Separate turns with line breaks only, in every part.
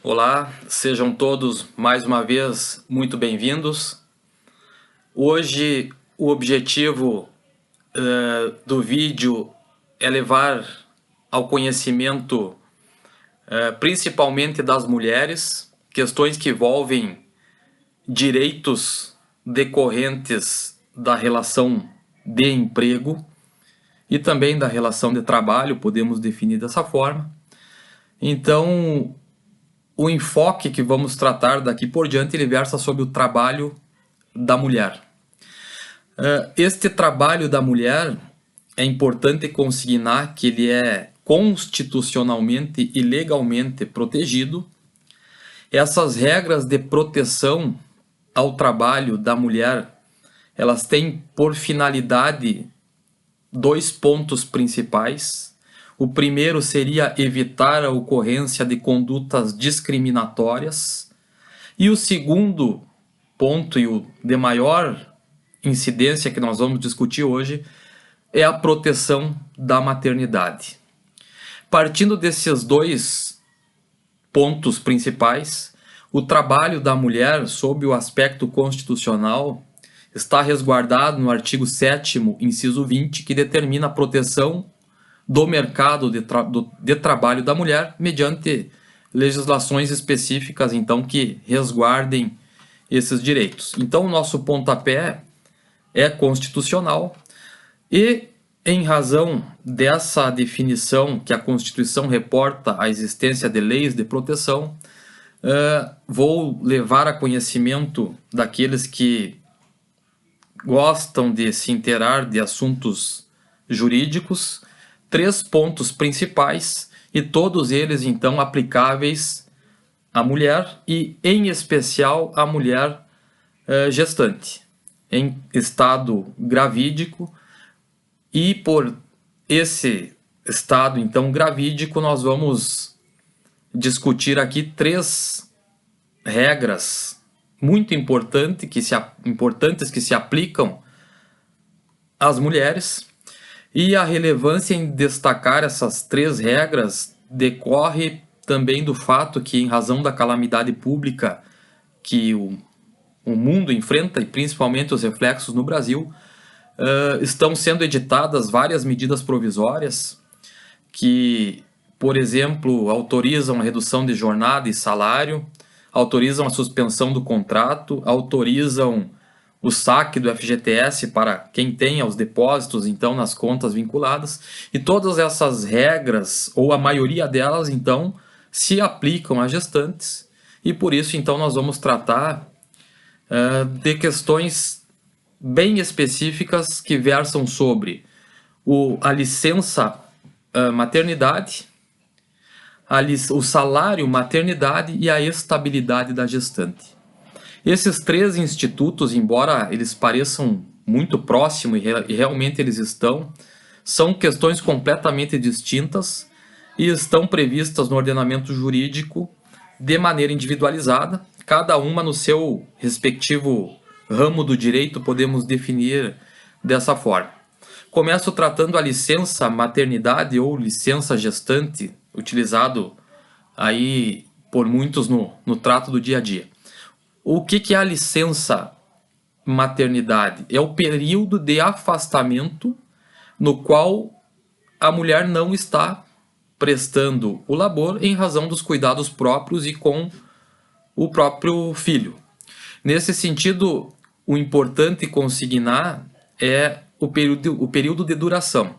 Olá, sejam todos mais uma vez muito bem-vindos. Hoje o objetivo do vídeo é levar ao conhecimento principalmente das mulheres, questões que envolvem direitos decorrentes da relação de emprego e também da relação de trabalho, podemos definir dessa forma. Então, o enfoque que vamos tratar daqui por diante ele versa sobre o trabalho da mulher. Este trabalho da mulher é importante consignar que ele é constitucionalmente e legalmente protegido. Essas regras de proteção ao trabalho da mulher, elas têm por finalidade dois pontos principais. O primeiro seria evitar a ocorrência de condutas discriminatórias. E o segundo ponto, e o de maior incidência que nós vamos discutir hoje, é a proteção da maternidade. Partindo desses dois pontos principais, o trabalho da mulher, sob o aspecto constitucional, está resguardado no artigo 7º, inciso 20, que determina a proteção do mercado de trabalho da mulher mediante legislações específicas, então, que resguardem esses direitos. Então, o nosso pontapé é constitucional e, em razão dessa definição que a Constituição reporta a existência de leis de proteção, vou levar a conhecimento daqueles que gostam de se inteirar de assuntos jurídicos, três pontos principais e todos eles então aplicáveis à mulher e em especial à mulher gestante, em estado gravídico. E por esse estado então gravídico nós vamos discutir aqui três regras muito importantes que se aplicam às mulheres. E a relevância em destacar essas três regras decorre também do fato que, em razão da calamidade pública que o mundo enfrenta, e principalmente os reflexos no Brasil, estão sendo editadas várias medidas provisórias que, por exemplo, autorizam a redução de jornada e salário, autorizam a suspensão do contrato, autorizam o saque do FGTS para quem tenha os depósitos, então, nas contas vinculadas. E todas essas regras, ou a maioria delas, então, se aplicam a gestantes. E por isso, então, nós vamos tratar de questões bem específicas que versam sobre a licença maternidade, o salário maternidade e a estabilidade da gestante. Esses três institutos, embora eles pareçam muito próximos e realmente eles estão, são questões completamente distintas e estão previstas no ordenamento jurídico de maneira individualizada, cada uma no seu respectivo ramo do direito, podemos definir dessa forma. Começo tratando a licença maternidade ou licença gestante, utilizado aí por muitos no trato do dia a dia. O que é a licença maternidade? É o período de afastamento no qual a mulher não está prestando o labor em razão dos cuidados próprios e com o próprio filho. Nesse sentido, o importante consignar é o período de duração.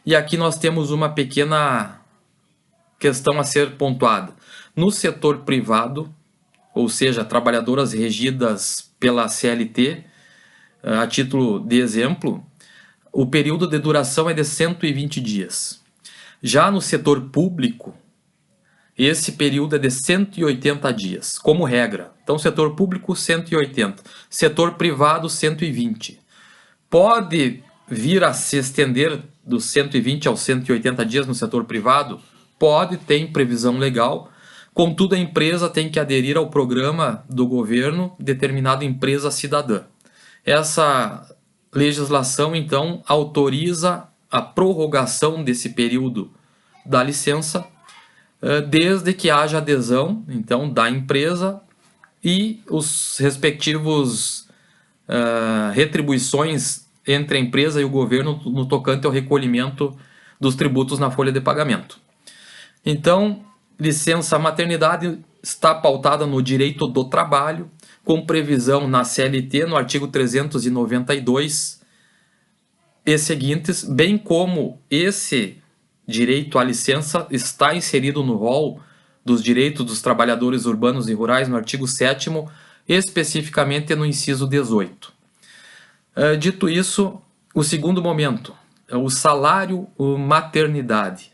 E aqui nós temos uma pequena questão a ser pontuada. No setor privado, ou seja, trabalhadoras regidas pela CLT, a título de exemplo, o período de duração é de 120 dias. Já no setor público, esse período é de 180 dias, como regra. Então, setor público, 180. Setor privado, 120. Pode vir a se estender dos 120 aos 180 dias no setor privado? Pode, tem previsão legal. Contudo, a empresa tem que aderir ao programa do governo determinado empresa cidadã. Essa legislação, então, autoriza a prorrogação desse período da licença desde que haja adesão, então, da empresa e os respectivos retribuições entre a empresa e o governo no tocante ao recolhimento dos tributos na folha de pagamento. Então, licença maternidade está pautada no direito do trabalho, com previsão na CLT, no artigo 392 e seguintes, bem como esse direito à licença está inserido no rol dos direitos dos trabalhadores urbanos e rurais no artigo 7º, especificamente no inciso 18. Dito isso, o segundo momento, o salário maternidade.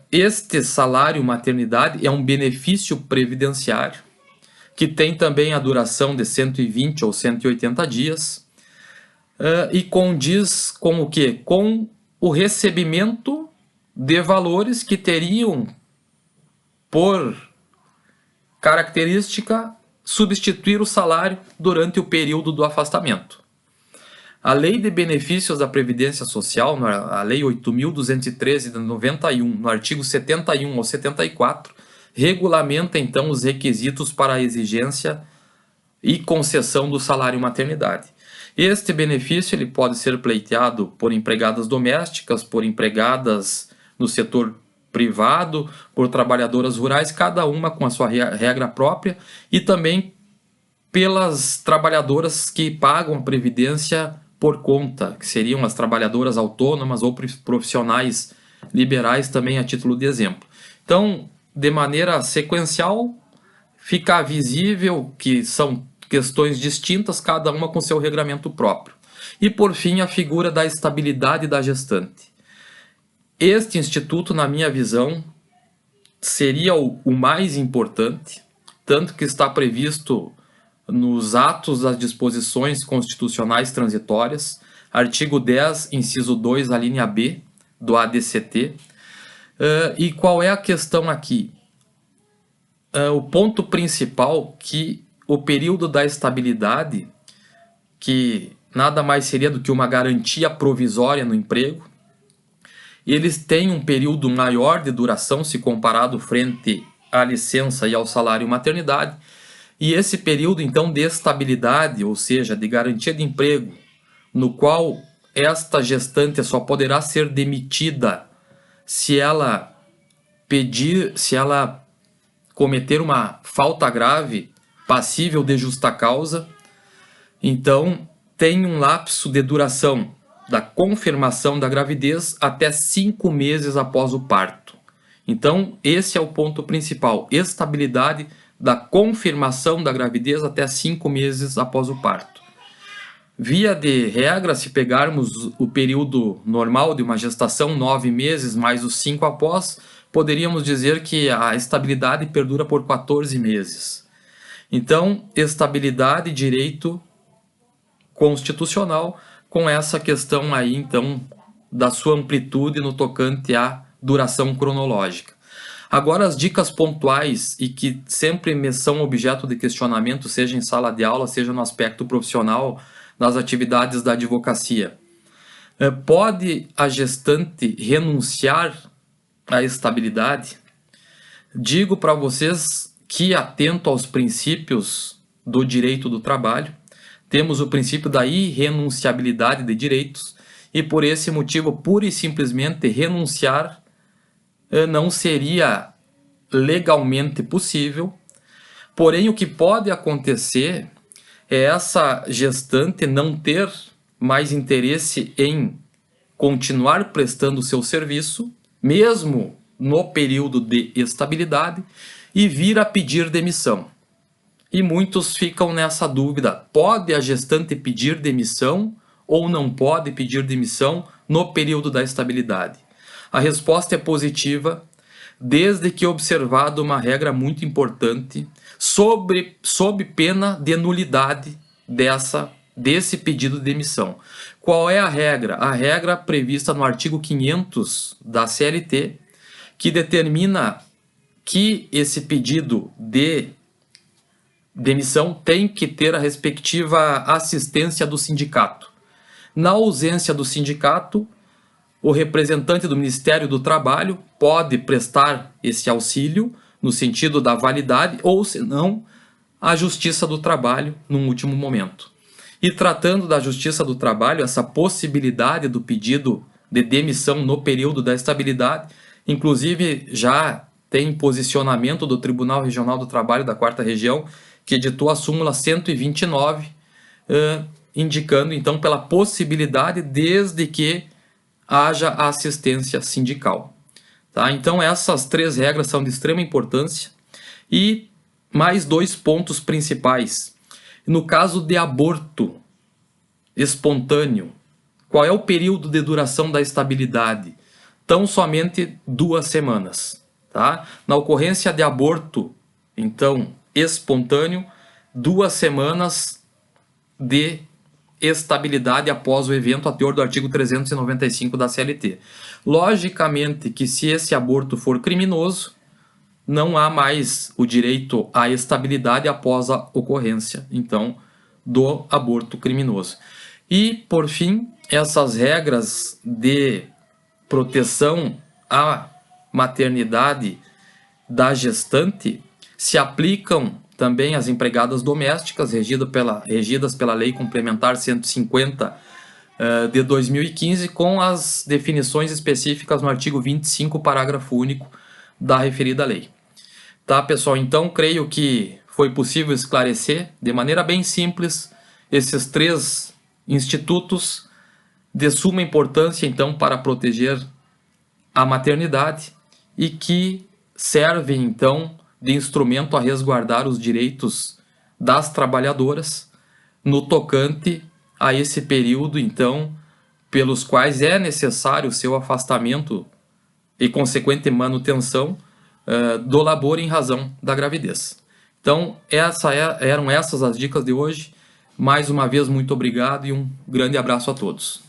Este salário maternidade é um benefício previdenciário que tem também a duração de 120 ou 180 dias e condiz com o quê? Com o recebimento de valores que teriam por característica substituir o salário durante o período do afastamento. A Lei de Benefícios da Previdência Social, a Lei 8.213 de 91, no artigo 71 ao 74, regulamenta então os requisitos para a exigência e concessão do salário maternidade. Este benefício ele pode ser pleiteado por empregadas domésticas, por empregadas no setor privado, por trabalhadoras rurais, cada uma com a sua regra própria, e também pelas trabalhadoras que pagam a previdência por conta, que seriam as trabalhadoras autônomas ou profissionais liberais, também a título de exemplo. Então, de maneira sequencial, fica visível que são questões distintas, cada uma com seu regramento próprio. E, por fim, a figura da estabilidade da gestante. Este instituto, na minha visão, seria o mais importante, tanto que está previsto nos atos das disposições constitucionais transitórias, artigo 10, inciso 2, a linha B do ADCT. E qual é a questão aqui? O ponto principal que o período da estabilidade, que nada mais seria do que uma garantia provisória no emprego, eles têm um período maior de duração se comparado frente à licença e ao salário maternidade, e esse período então de estabilidade, ou seja, de garantia de emprego, no qual esta gestante só poderá ser demitida se ela cometer uma falta grave passível de justa causa, então tem um lapso de duração da confirmação da gravidez até 5 meses após o parto. Então, esse é o ponto principal, estabilidade da confirmação da gravidez até 5 meses após o parto. Via de regra, se pegarmos o período normal de uma gestação, 9 meses mais os 5 após, poderíamos dizer que a estabilidade perdura por 14 meses. Então, estabilidade, direito constitucional, com essa questão aí, então, da sua amplitude no tocante à duração cronológica. Agora, as dicas pontuais e que sempre me são objeto de questionamento, seja em sala de aula, seja no aspecto profissional, nas atividades da advocacia. Pode a gestante renunciar à estabilidade? Digo para vocês que, atento aos princípios do direito do trabalho, temos o princípio da irrenunciabilidade de direitos e, por esse motivo, pura e simplesmente renunciar não seria legalmente possível. Porém, o que pode acontecer é essa gestante não ter mais interesse em continuar prestando o seu serviço, mesmo no período de estabilidade, e vir a pedir demissão. E muitos ficam nessa dúvida, pode a gestante pedir demissão ou não pode pedir demissão no período da estabilidade? A resposta é positiva, desde que observado uma regra muito importante sob pena de nulidade desse pedido de demissão. Qual é a regra? A regra prevista no artigo 500 da CLT, que determina que esse pedido de demissão tem que ter a respectiva assistência do sindicato. Na ausência do sindicato, o representante do Ministério do Trabalho pode prestar esse auxílio no sentido da validade, ou se não, a Justiça do Trabalho num último momento. E tratando da Justiça do Trabalho, essa possibilidade do pedido de demissão no período da estabilidade, inclusive já tem posicionamento do Tribunal Regional do Trabalho da 4ª Região, que editou a súmula 129, indicando então pela possibilidade desde que haja assistência sindical. Tá? Então essas 3 regras são de extrema importância e mais 2 pontos principais. No caso de aborto espontâneo, qual é o período de duração da estabilidade? Tão somente 2 semanas. Tá? Na ocorrência de aborto, então, espontâneo, 2 semanas de estabilidade após o evento a teor do artigo 395 da CLT. Logicamente que se esse aborto for criminoso, não há mais o direito à estabilidade após a ocorrência, então, do aborto criminoso. E, por fim, essas regras de proteção à maternidade da gestante se aplicam também às empregadas domésticas regidas pela Lei Complementar 150 de 2015, com as definições específicas no artigo 25, parágrafo único da referida lei. Tá, pessoal? Então, creio que foi possível esclarecer de maneira bem simples esses 3 institutos de suma importância, então, para proteger a maternidade e que servem, então, de instrumento a resguardar os direitos das trabalhadoras no tocante a esse período, então, pelos quais é necessário o seu afastamento e consequente manutenção do labor em razão da gravidez. Então, eram essas as dicas de hoje. Mais uma vez, muito obrigado e um grande abraço a todos.